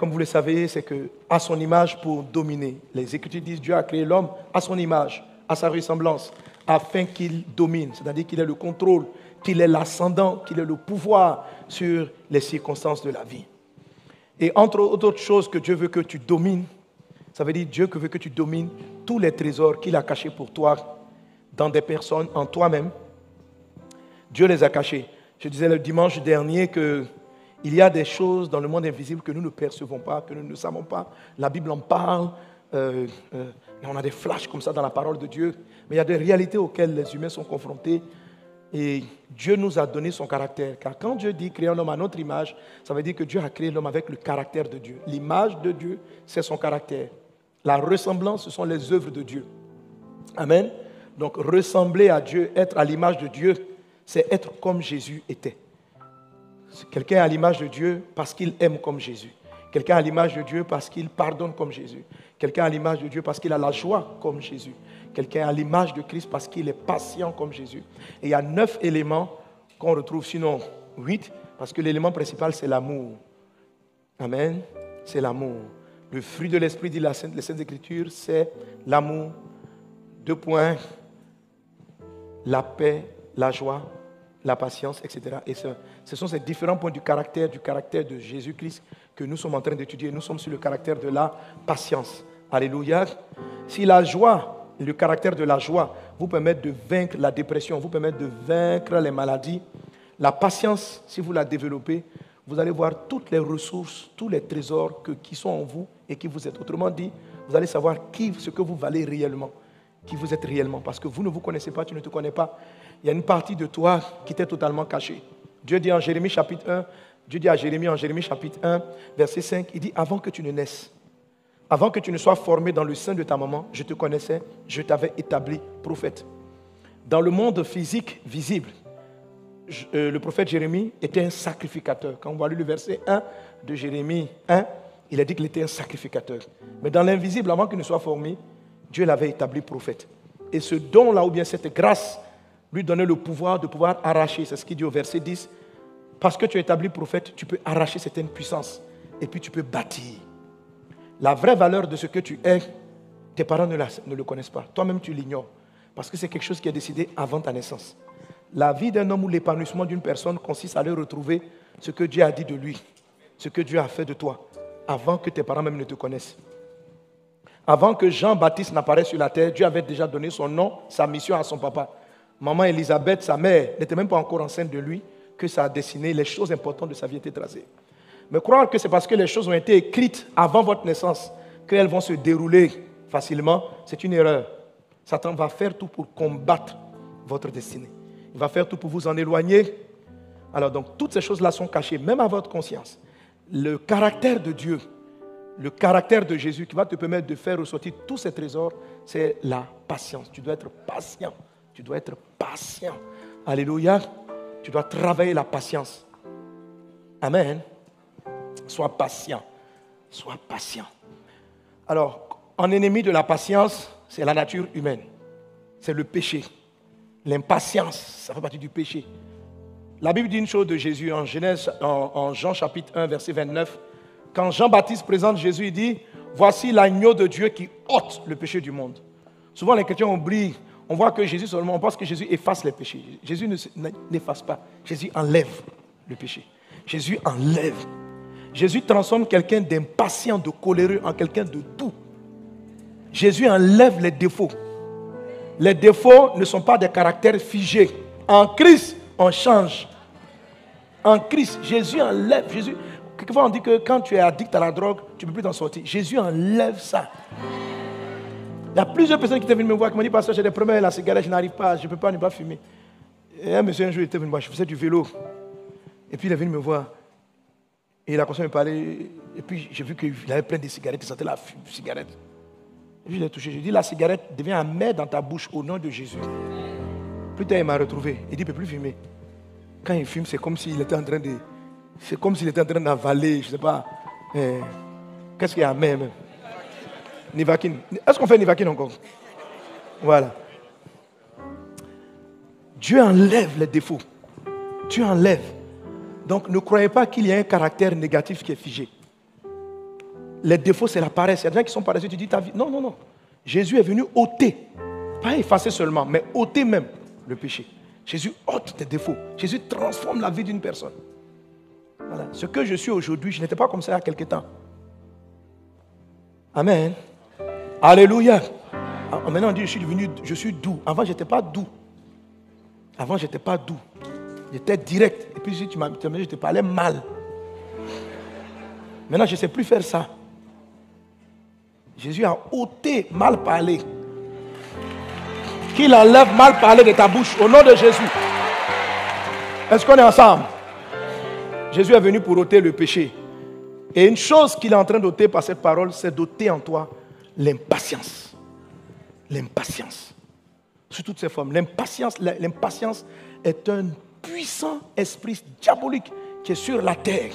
comme vous le savez, c'est qu'à son image pour dominer. Les Écritures disent que Dieu a créé l'homme à son image, à sa ressemblance, afin qu'il domine, c'est-à-dire qu'il ait le contrôle, qu'il ait l'ascendant, qu'il ait le pouvoir sur les circonstances de la vie. Et entre autres choses que Dieu veut que tu domines, ça veut dire Dieu veut que tu domines tous les trésors qu'il a cachés pour toi dans des personnes, en toi-même. Dieu les a cachés. Je disais le dimanche dernier qu'il y a des choses dans le monde invisible que nous ne percevons pas, que nous ne savons pas. La Bible en parle. On a des flashs comme ça dans la parole de Dieu. Mais il y a des réalités auxquelles les humains sont confrontés. Et Dieu nous a donné son caractère. Car quand Dieu dit créer un homme à notre image, ça veut dire que Dieu a créé l'homme avec le caractère de Dieu. L'image de Dieu, c'est son caractère. La ressemblance, ce sont les œuvres de Dieu. Amen. Donc ressembler à Dieu, être à l'image de Dieu, c'est être comme Jésus était. Quelqu'un est à l'image de Dieu parce qu'il aime comme Jésus. Quelqu'un est à l'image de Dieu parce qu'il pardonne comme Jésus. Quelqu'un est à l'image de Dieu parce qu'il a la joie comme Jésus. Quelqu'un est à l'image de Christ parce qu'il est patient comme Jésus. Et il y a 9 éléments qu'on retrouve, sinon 8, parce que l'élément principal, c'est l'amour. Amen. C'est l'amour. Le fruit de l'esprit, dit les Saintes Écritures, c'est l'amour. 2 points. La paix, la joie, la patience, etc. Et ce sont ces différents points du caractère de Jésus-Christ que nous sommes en train d'étudier. Nous sommes sur le caractère de la patience. Alléluia. Si la joie, le caractère de la joie vous permet de vaincre la dépression, vous permet de vaincre les maladies, la patience, si vous la développez, vous allez voir toutes les ressources, tous les trésors qui sont en vous et qui vous êtes. Autrement dit, vous allez savoir ce que vous valez réellement, qui vous êtes réellement. Parce que vous ne vous connaissez pas, tu ne te connais pas. Il y a une partie de toi qui t'est totalement cachée. Dieu dit en Jérémie chapitre 1, Dieu dit à Jérémie en Jérémie chapitre 1, verset 5, il dit, avant que tu ne naisses, avant que tu ne sois formé dans le sein de ta maman, je te connaissais, je t'avais établi prophète. Dans le monde physique visible, le prophète Jérémie était un sacrificateur. Quand on va lire le verset 1 de Jérémie 1, il a dit qu'il était un sacrificateur. Mais dans l'invisible, avant qu'il ne soit formé, Dieu l'avait établi prophète. Et ce don-là, ou bien cette grâce, lui donnait le pouvoir de pouvoir arracher. C'est ce qu'il dit au verset 10. Parce que tu es établi prophète, tu peux arracher certaines puissances. Et puis tu peux bâtir. La vraie valeur de ce que tu es, tes parents ne le connaissent pas. Toi-même, tu l'ignores. Parce que c'est quelque chose qui est décidé avant ta naissance. La vie d'un homme ou l'épanouissement d'une personne consiste à aller retrouver ce que Dieu a dit de lui, ce que Dieu a fait de toi, avant que tes parents même ne te connaissent. Avant que Jean-Baptiste n'apparaisse sur la terre, Dieu avait déjà donné son nom, sa mission à son papa. Maman Élisabeth, sa mère, n'était même pas encore enceinte de lui, que ça a dessiné, les choses importantes de sa vie étaient tracées. Mais croire que c'est parce que les choses ont été écrites avant votre naissance qu'elles vont se dérouler facilement, c'est une erreur. Satan va faire tout pour combattre votre destinée. Il va faire tout pour vous en éloigner. Alors donc, toutes ces choses-là sont cachées, même à votre conscience. Le caractère de Dieu, le caractère de Jésus qui va te permettre de faire ressortir tous ces trésors, c'est la patience. Tu dois être patient. Tu dois être patient. Alléluia. Tu dois travailler la patience. Amen. Sois patient. Sois patient. Alors, un ennemi de la patience, c'est la nature humaine. C'est le péché. L'impatience, ça fait partie du péché. La Bible dit une chose de Jésus en Jean chapitre 1, verset 29. Quand Jean-Baptiste présente Jésus, il dit, voici l'agneau de Dieu qui ôte le péché du monde. Souvent les chrétiens oublient, on voit que Jésus seulement, on pense que Jésus efface les péchés. Jésus n'efface pas, Jésus enlève le péché. Jésus enlève. Jésus transforme quelqu'un d'impatient, de coléreux en quelqu'un de doux. Jésus enlève les défauts. Les défauts ne sont pas des caractères figés. En Christ, on change. En Christ, Jésus enlève. Quelquefois, on dit que quand tu es addict à la drogue, tu ne peux plus t'en sortir. Jésus enlève ça. Il y a plusieurs personnes qui étaient venues me voir, qui m'ont dit, pasteur, j'ai des problèmes avec la cigarette, je n'arrive pas, je ne peux pas ne pas fumer. Et un monsieur, un jour, était venu me voir, je faisais du vélo. Et puis, il est venu me voir. Et il a commencé à me parler. Et puis, j'ai vu qu'il avait plein de cigarettes, il sentait la cigarette. Et puis, je l'ai touché. Je lui ai dit, la cigarette devient amère dans ta bouche au nom de Jésus. Plus tard, il m'a retrouvé. Il dit, il ne peut plus fumer. Quand il fume, c'est comme s'il était en train de... C'est comme s'il était en train d'avaler, je ne sais pas. Qu'est-ce qu'il y a amer même? Nivaquine. Est-ce qu'on fait Nivaquine encore? Voilà. Dieu enlève les défauts. Dieu enlève. Donc ne croyez pas qu'il y a un caractère négatif qui est figé. les défauts, c'est la paresse. Il y a des gens qui sont paresseux, tu dis ta vie. Non, non, non. Jésus est venu ôter, pas effacer seulement, mais ôter même le péché. Jésus ôte tes défauts. Jésus transforme la vie d'une personne. Voilà. Ce que je suis aujourd'hui, je n'étais pas comme ça il y a quelque temps. Amen. Alléluia. Maintenant on dit je suis doux. Avant, je n'étais pas doux. Avant, je n'étais pas doux. J'étais direct. Et puis si tu m'as dit, je te parlais mal. Maintenant, je ne sais plus faire ça. Jésus a ôté mal parler. Qu'il enlève mal parler de ta bouche au nom de Jésus. Est-ce qu'on est ensemble? Jésus est venu pour ôter le péché. Et une chose qu'il est en train d'ôter par cette parole, c'est d'ôter en toi l'impatience. L'impatience. Sous toutes ses formes. L'impatience est un puissant esprit diabolique qui est sur la terre.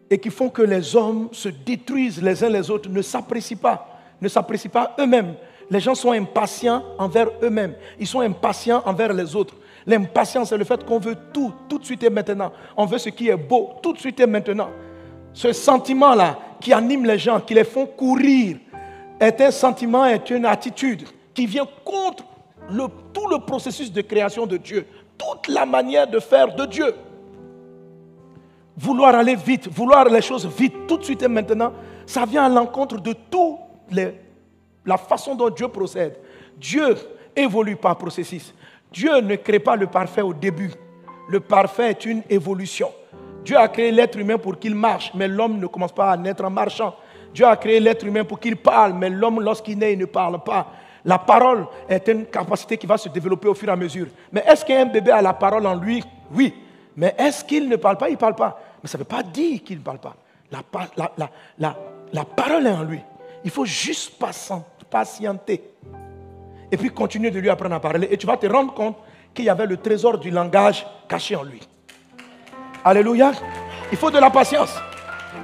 Et qui font que les hommes se détruisent les uns les autres, ne s'apprécient pas eux-mêmes. Les gens sont impatients envers eux-mêmes. Ils sont impatients envers les autres. L'impatience, c'est le fait qu'on veut tout de suite et maintenant. On veut ce qui est beau, tout de suite et maintenant. Ce sentiment-là qui anime les gens, qui les font courir, est un sentiment, est une attitude qui vient contre tout le processus de création de Dieu, toute la manière de faire de Dieu. Vouloir aller vite, vouloir les choses vite, tout de suite et maintenant, ça vient à l'encontre de toute la façon dont Dieu procède. Dieu évolue par processus. Dieu ne crée pas le parfait au début. Le parfait est une évolution. Dieu a créé l'être humain pour qu'il marche, mais l'homme ne commence pas à naître en marchant. Dieu a créé l'être humain pour qu'il parle, mais l'homme, lorsqu'il naît, il ne parle pas. La parole est une capacité qui va se développer au fur et à mesure. Mais est-ce qu'un bébé a la parole en lui? Oui. Mais est-ce qu'il ne parle pas? Il ne parle pas. Mais ça ne veut pas dire qu'il ne parle pas. La parole est en lui. Il faut juste patienter. Et puis continuer de lui apprendre à parler. Et tu vas te rendre compte qu'il y avait le trésor du langage caché en lui. Alléluia. Il faut de la patience.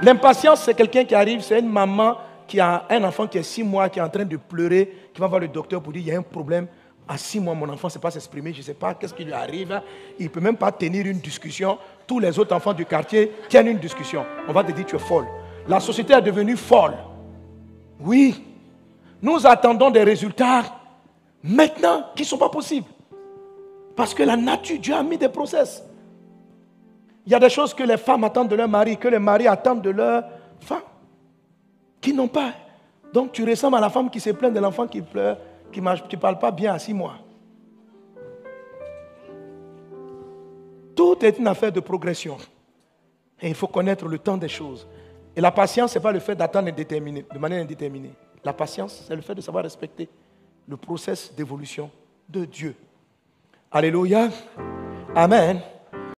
L'impatience, c'est quelqu'un qui arrive, c'est une maman qui a un enfant qui est 6 mois, qui est en train de pleurer, qui va voir le docteur pour dire il y a un problème. À 6 mois, mon enfant ne sait pas s'exprimer, je ne sais pas qu'est-ce qui lui arrive. Il ne peut même pas tenir une discussion. Tous les autres enfants du quartier tiennent une discussion. On va te dire tu es folle. La société est devenue folle. Oui. Nous attendons des résultats maintenant qui ne sont pas possibles. Parce que la nature, Dieu a mis des process. Il y a des choses que les femmes attendent de leur mari, que les maris attendent de leur femme, qui n'ont pas. Donc tu ressembles à la femme qui se plaint de l'enfant qui pleure, qui ne parle pas bien à 6 mois. Tout est une affaire de progression. Et il faut connaître le temps des choses. Et la patience, ce n'est pas le fait d'attendre de manière indéterminée. La patience, c'est le fait de savoir respecter le processus d'évolution de Dieu. Alléluia. Amen.